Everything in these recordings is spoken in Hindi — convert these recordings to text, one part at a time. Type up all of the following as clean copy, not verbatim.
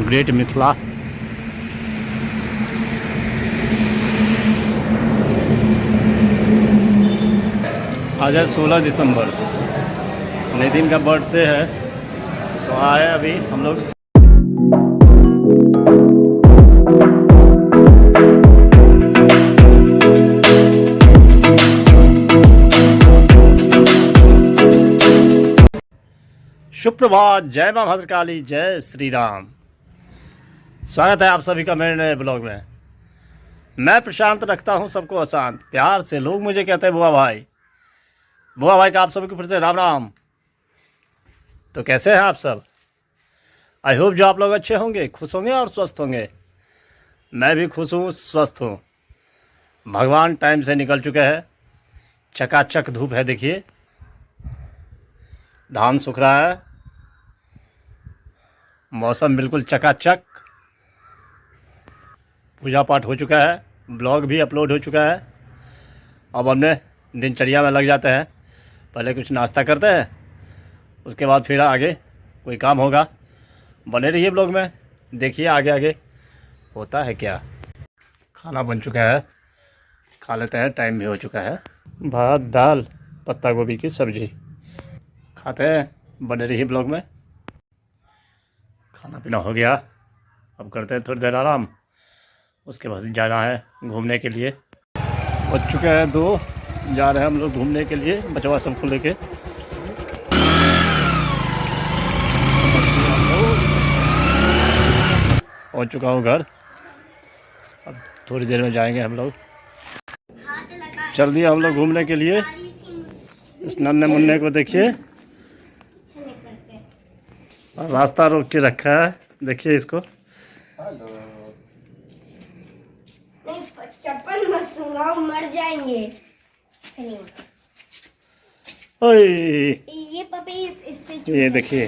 ग्रेट मिथिला। आज है 16 दिसंबर, नितिन का बर्थडे है, तो आए अभी हम लोग। सुप्रभात, जय मां भद्रकाली, जय श्री राम। स्वागत है आप सभी का मेरे नए ब्लॉग में। मैं प्रशांत रखता हूं सबको अशांत, प्यार से लोग मुझे कहते हैं बुआ भाई। बुआ भाई का आप सभी को फिर से राम राम। तो कैसे हैं आप सब? आई होप जो आप लोग अच्छे होंगे, खुश होंगे और स्वस्थ होंगे। मैं भी खुश हूँ, स्वस्थ हूँ। भगवान टाइम से निकल चुके हैं। चकाचक धूप है, देखिए धान सूख रहा है, मौसम बिल्कुल चकाचक। पूजा पाठ हो चुका है, ब्लॉग भी अपलोड हो चुका है। अब हमने दिनचर्या में लग जाते हैं। पहले कुछ नाश्ता करते हैं, उसके बाद फिर आगे कोई काम होगा। बने रहिए ब्लॉग में, देखिए आगे आगे होता है क्या। खाना बन चुका है, खा लेते हैं, टाइम भी हो चुका है। भात दाल पत्ता गोभी की सब्जी खाते हैं। बने रहिए ब्लॉग में। खाना पीना हो गया, अब करते हैं थोड़ी देर आराम, उसके बाद जाना है घूमने के लिए। बज चुके हैं 2, जा रहे हैं हम लोग घूमने के लिए बचवा सबको लेके। पहुंच चुका हूँ घर, अब थोड़ी देर में जाएंगे हम लोग। चल दिया हम लोग घूमने के लिए। इस नन्हे मुन्ने को देखिए, रास्ता रोक के रखा है, देखिए इसको। चप्पल मत सुंघाओ, मर जाएंगे। ओए ये पपी ये देखिए,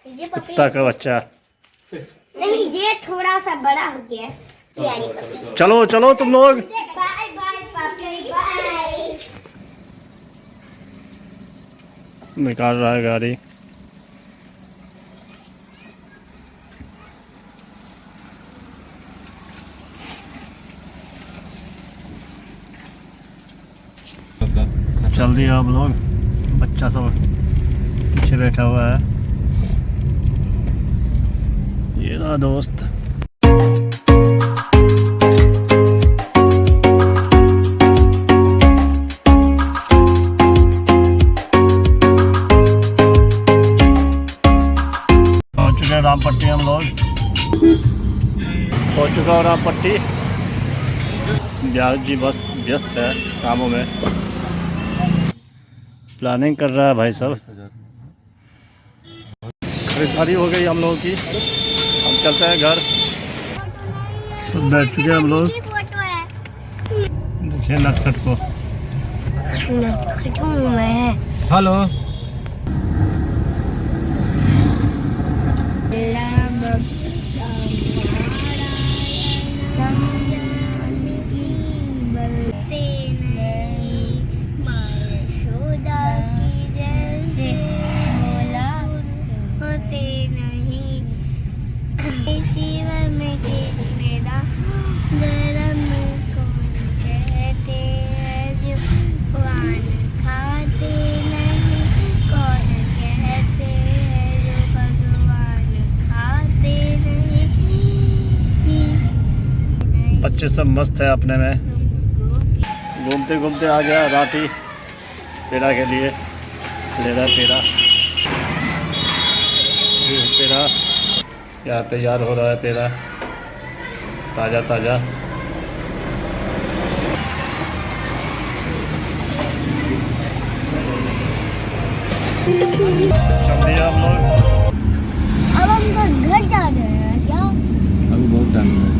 ये पपी कुत्ता का बच्चा। नहीं, ये थोड़ा सा बड़ा हो गया। प्यारी पपी। चलो चलो तुम लोग। Bye bye puppy, bye. निकाल रहा है गाड़ी। चल दिया हम लोग, बच्चा सब पीछे बैठा हुआ है। ये रहा दोस्त। पहुंच चुके हैं रामपट्टी हम लोग। पहुंच चुका हूँ रामपट्टी। ब्यास जी बस व्यस्त है कामों में, प्लानिंग कर रहा है भाई साहब। खरीदारी हो गई हम लोगों की, हम चलते हैं घर। बैठ चुके हैं हम लोग, देखिए नटखट को। हेलो, बच्चे सब मस्त है अपने में। घूमते घूमते आ गया राठी पेड़ा के लिए। ले रहा पेड़ा, पेड़ा यहाँ तैयार हो रहा है, पेड़ा ताज़ा ताज़ा। चल दिया हम लोग। अब हम घर जा रहे हैं क्या? अभी बहुत टाइम है।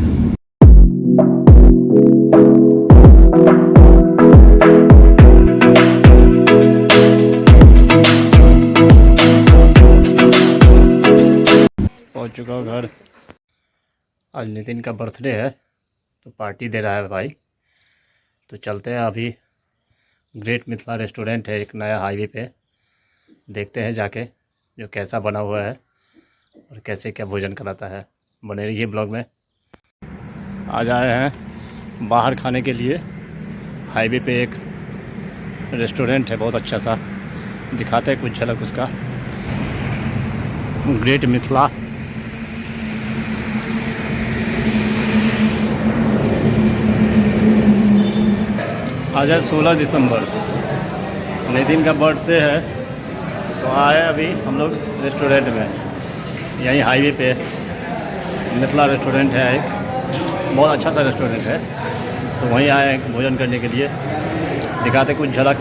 पहुंच चुका हूँ घर। आज नितिन का बर्थडे है, तो पार्टी दे रहा है भाई। तो चलते हैं अभी, ग्रेट मिथिला रेस्टोरेंट है एक नया हाईवे पे, देखते हैं जाके जो कैसा बना हुआ है। और कैसे क्या भोजन कराता है। बने रहिए ब्लॉग में। आज आए हैं बाहर खाने के लिए। हाईवे पे एक रेस्टोरेंट है बहुत अच्छा सा, दिखाते हैं कुछ झलक उसका। ग्रेट मिथिला। आज है 16 दिसंबर, नितिन का बर्थडे है, तो आए अभी हम लोग रेस्टोरेंट में। यहीं हाईवे पे मिथिला रेस्टोरेंट है, एक बहुत अच्छा सा रेस्टोरेंट है, तो वहीं आए हैं भोजन करने के लिए। दिखाते कुछ झलक,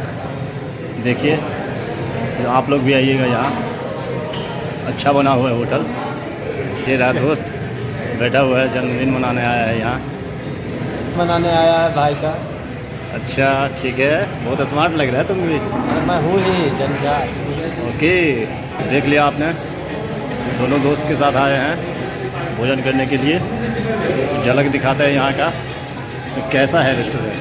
देखिए। तो आप लोग भी आइएगा, यहाँ अच्छा बना हुआ है होटल। ये रहा दोस्त बैठा हुआ है, जन्मदिन मनाने आया है यहाँ। मनाने आया है भाई का। अच्छा ठीक है, बहुत स्मार्ट लग रहा है तुम भी। अरे मैं हूँ ही जंजाल। ओके, देख लिया आपने, दोनों दोस्त के साथ आए हैं भोजन करने के लिए। झलक दिखाते हैं यहाँ का तो कैसा है रेस्टोरेंट।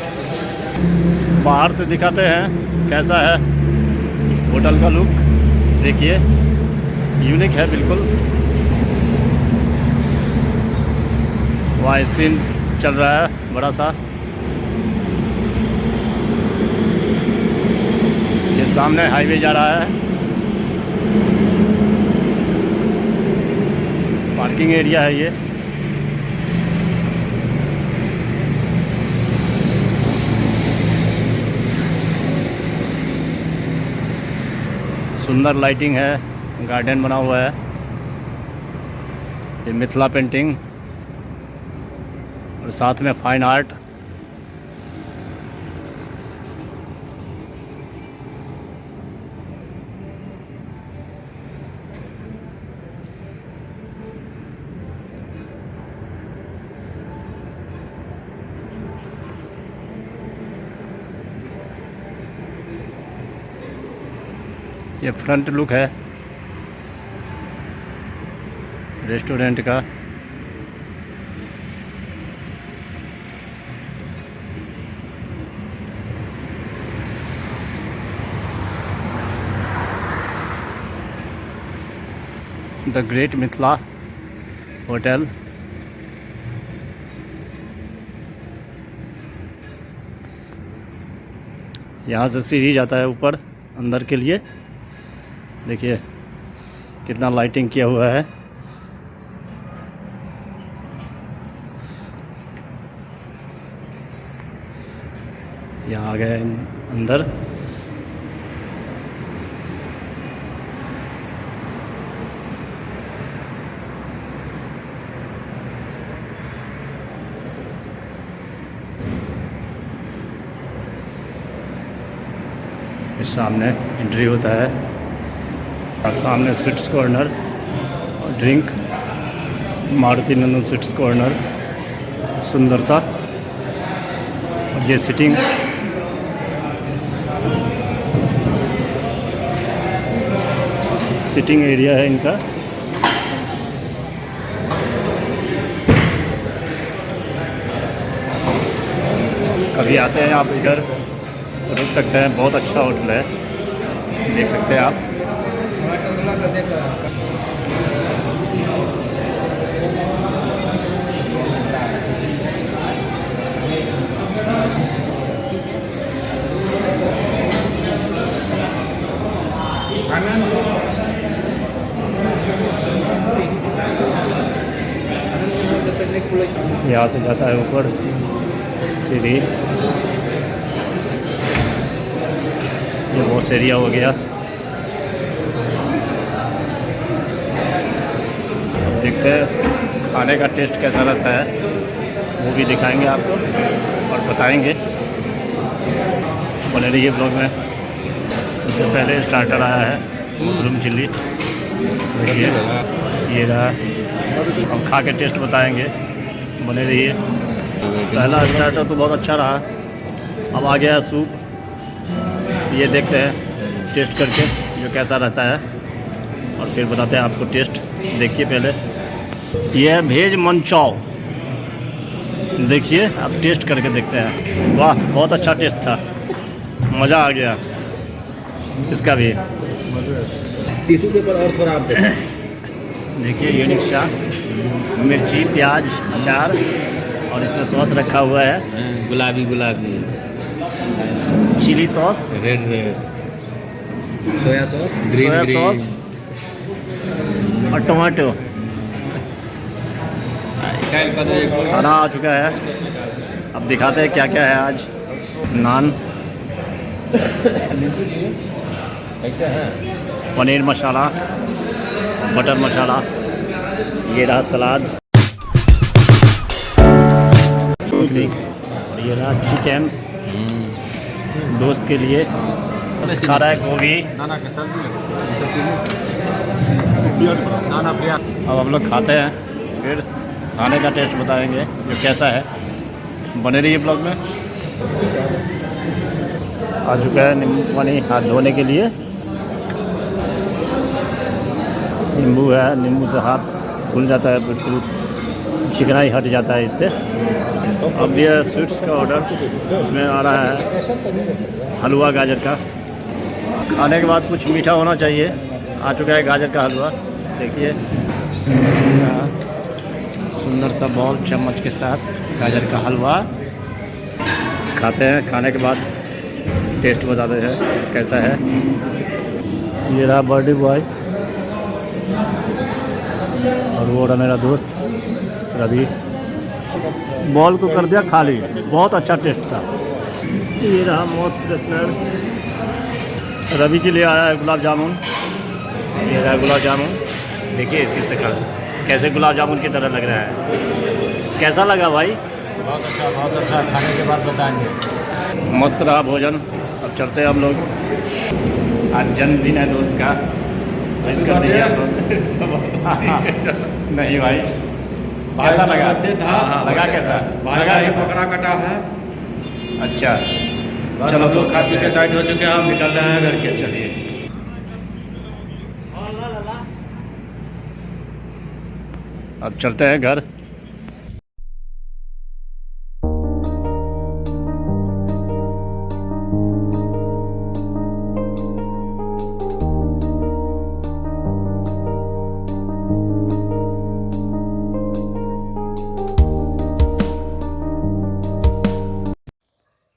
बाहर से दिखाते हैं कैसा है होटल का लुक। देखिए, यूनिक है बिल्कुल। वहाँ स्क्रीन चल रहा है बड़ा सा। ये सामने हाईवे जा रहा है, पार्किंग एरिया है ये। सुंदर लाइटिंग है, गार्डन बना हुआ है। ये मिथिला पेंटिंग और साथ में फाइन आर्ट। ये फ्रंट लुक है रेस्टोरेंट का। The great Mithila hotel. यहाँ से सीढ़ी जाता है ऊपर अंदर के लिए। देखिए कितना लाइटिंग किया हुआ है। यहाँ आ गए अंदर। इस सामने एंट्री होता है और सामने स्वीट्स कॉर्नर और ड्रिंक, मारुति नंदन स्वीट्स कॉर्नर सुंदर सा। और ये सिटिंग एरिया है इनका। कभी आते हैं आप इधर तो रुक सकते हैं, बहुत अच्छा होटल है, देख सकते हैं आप। यहाँ से जाता है ऊपर सीढ़ी। ये वॉश एरिया हो गया। देखते हैं खाने का टेस्ट कैसा रहता है, वो भी दिखाएंगे आपको और बताएंगे। बने रहिए ब्लॉग में। सबसे पहले स्टार्टर आया है मशरूम चिल्ली। देखिए ये रहा, हम खा के टेस्ट बताएंगे। बने रहिए। पहला स्टार्टर तो बहुत अच्छा रहा। अब आ गया सूप, ये देखते हैं टेस्ट करके जो कैसा रहता है और फिर बताते हैं आपको टेस्ट। देखिए पहले ये है भेज मंचाओ, देखिए आप टेस्ट करके देखते हैं। वाह बहुत अच्छा टेस्ट था, मज़ा आ गया इसका भी। टिश्यू पेपर और थोड़ा आप देखें। देखिए यूनिक सा मिर्ची प्याज अचार और इसमें सॉस रखा हुआ है, गुलाबी गुलाबी chilli sauce, red red soya sauce soya sauce और टमाटो। खाना आ चुका है, अब दिखाते हैं क्या क्या है आज। नान, कैसे है? पनीर मसाला, बटर मसाला, ये रहा सलाद, और ये रहा चिकन दोस्त के लिए, खा रहा है गोभी। नाना के सब्जी नाना प्याज। अब हम लोग खाते हैं, फिर खाने का टेस्ट बताएंगे जो कैसा है। बने रहिए ब्लॉग में। आ चुका है नींबू पानी हाथ धोने के लिए, नींबू है, नींबू से हाथ धुल जाता है, बिल्कुल चिकनाई हट जाता है इससे। अब ये स्वीट्स का ऑर्डर, उसमें आ रहा है हलवा गाजर का। खाने के बाद कुछ मीठा होना चाहिए। आ चुका है गाजर का हलवा, देखिए सुंदर सा बॉल चम्मच के साथ गाजर का हलवा खाते हैं। खाने के बाद टेस्ट बताते हैं कैसा है। ये रहा बर्थडे बॉय और वो रहा मेरा दोस्त रवि। बॉल को कर दिया खाली, बहुत अच्छा टेस्ट था। ये रहा मोस्ट फ्रेशनर, रवि के लिए आया है गुलाब जामुन। ये रहा गुलाब जामुन, देखिए इसकी शक्ल कैसे गुलाब जामुन की तरह लग रहा है। कैसा लगा भाई? बहुत अच्छा। खाने के बाद बताएंगे। मस्त रहा भोजन। अब चलते हैं हम लोग, आज जन्मदिन है दोस्त का, विश कर दीजिए आप लोग। नहीं भाई, कैसा लगा? था लगा कैसा? लगा ही बकरा कटा है। अच्छा चलो तो खा पी के टाइट हो चुके हैं, हम निकल रहे हैं घर के। चलिए अब चलते हैं घर।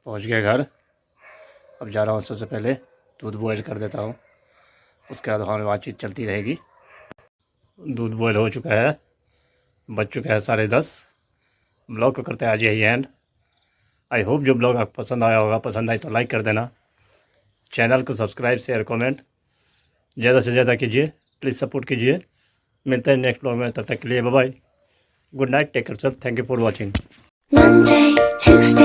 पहुंच गए घर। अब जा रहा हूँ, सबसे पहले दूध बॉयल कर देता हूँ, उसके बाद हमारी बातचीत चलती रहेगी। दूध बॉयल हो चुका है, बज चुका है 10:30। ब्लॉग को करते हैं आज यही एंड। आई होप जो ब्लॉग आपको पसंद आया होगा, पसंद आई तो लाइक कर देना, चैनल को सब्सक्राइब शेयर कमेंट ज़्यादा से ज़्यादा कीजिए, प्लीज़ सपोर्ट कीजिए। मिलते हैं नेक्स्ट ब्लॉग में, तब तक के लिए bye bye, good night, take care, thank you for watching. Monday, Tuesday.